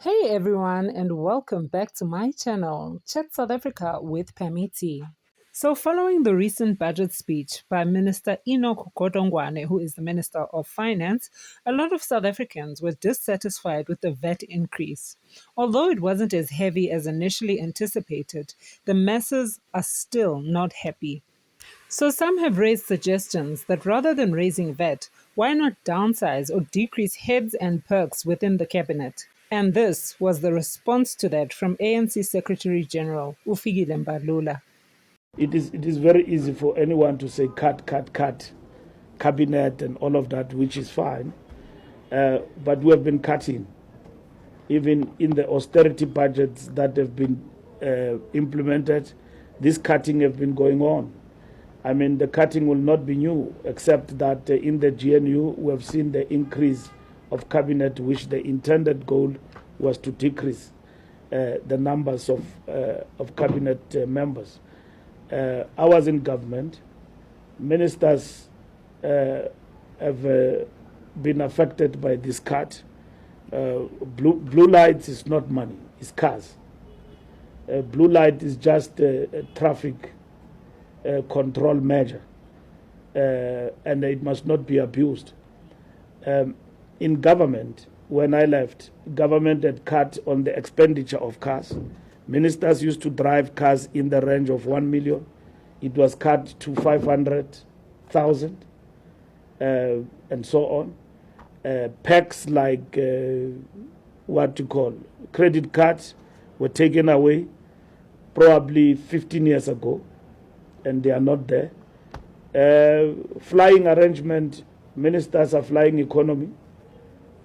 Hey everyone, and welcome back to my channel, Chat South Africa with Pamiti. So, following the recent budget speech by Minister Enoch Godongwane, who is the Minister of Finance, a lot of South Africans were dissatisfied with the VAT increase. Although it wasn't as heavy as initially anticipated, the masses are still not happy. So some have raised suggestions that rather than raising VAT, why not downsize or decrease heads and perks within the cabinet? And this was the response to that from ANC Secretary General Fikile Mbalula. It is very easy for anyone to say cut, cabinet and all of that, which is fine. But we have been cutting, even in the austerity budgets that have been implemented. This cutting have been going on. I mean, the cutting will not be new, except that in the GNU we have seen the increase of cabinet, which the intended goal was to decrease the numbers of cabinet members. I was in government. Ministers have been affected by this cut. Blue lights is not money, it's cars. Blue light is just a traffic control measure, and it must not be abused. In government, when I left, government had cut on the expenditure of cars. Ministers used to drive cars in the range of 1 million. It was cut to 500,000, and so on. Packs like what you call credit cards were taken away probably 15 years ago, and they are not there. Flying arrangement, ministers are flying economy.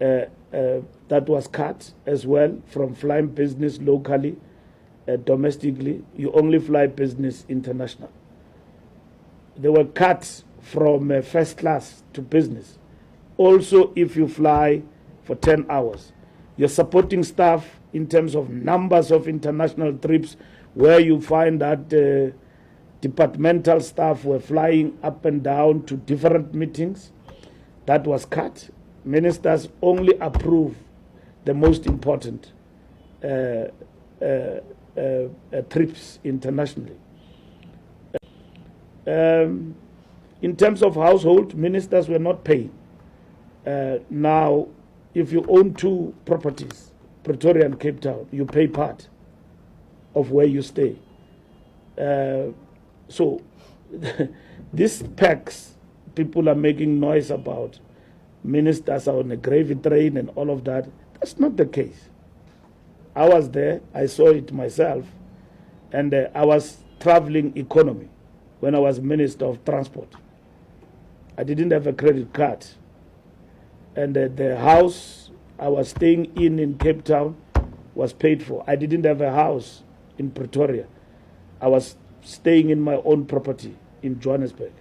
That was cut as well from flying business locally, domestically. You only fly business international. They were cut from first class to business. Also, if you fly for 10 hours, your supporting staff in terms of numbers of international trips, where you find that departmental staff were flying up and down to different meetings, that was cut. Ministers only approve the most important trips internationally. In terms of household, ministers were not paying. Now, if you own two properties, Pretoria and Cape Town, you pay part of where you stay. So, these packs people are making noise about, ministers are on a gravy train and all of that. That's not the case. I was there, I saw it myself, and I was traveling economy when I was Minister of Transport. I didn't have a credit card. And the house I was staying in Cape Town was paid for. I didn't have a house in Pretoria. I was staying in my own property in Johannesburg.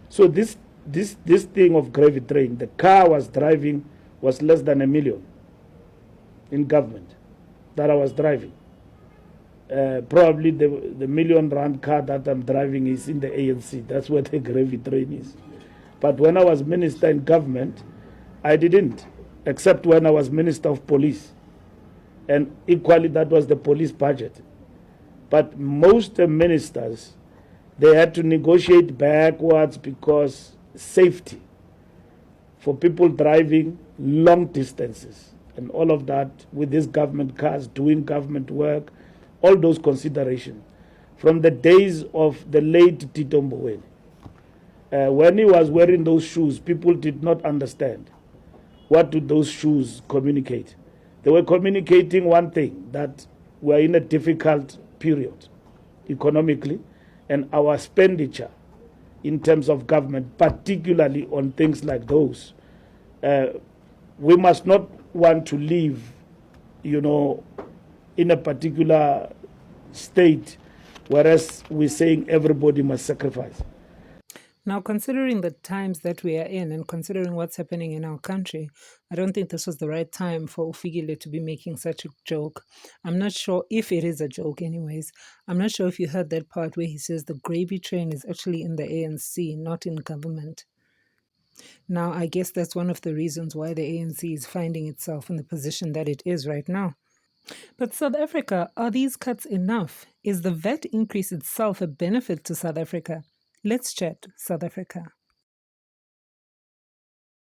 So this thing of gravy train, the car I was driving was less than $1 million in government that I was driving. Probably the R1 million car that I'm driving is in the ANC. That's where the gravy train is. But when I was minister in government, I didn't, except when I was Minister of Police. And equally, that was the police budget. But most ministers, they had to negotiate backwards because safety for people driving long distances and all of that with these government cars, doing government work, all those considerations. From the days of the late Tito Mboweni, when he was wearing those shoes, people did not understand. What do those shoes communicate? They were communicating one thing, that we're in a difficult period economically, and our expenditure in terms of government, particularly on things like those, we must not want to live, in a particular state, whereas we're saying everybody must sacrifice. Now, considering the times that we are in and considering what's happening in our country, I don't think this was the right time for Ufigile to be making such a joke. I'm not sure if it is a joke, anyways. I'm not sure if you heard that part where he says the gravy train is actually in the ANC, not in government. Now, I guess that's one of the reasons why the ANC is finding itself in the position that it is right now. But South Africa, are these cuts enough? Is the VAT increase itself a benefit to South Africa? Let's chat, South Africa.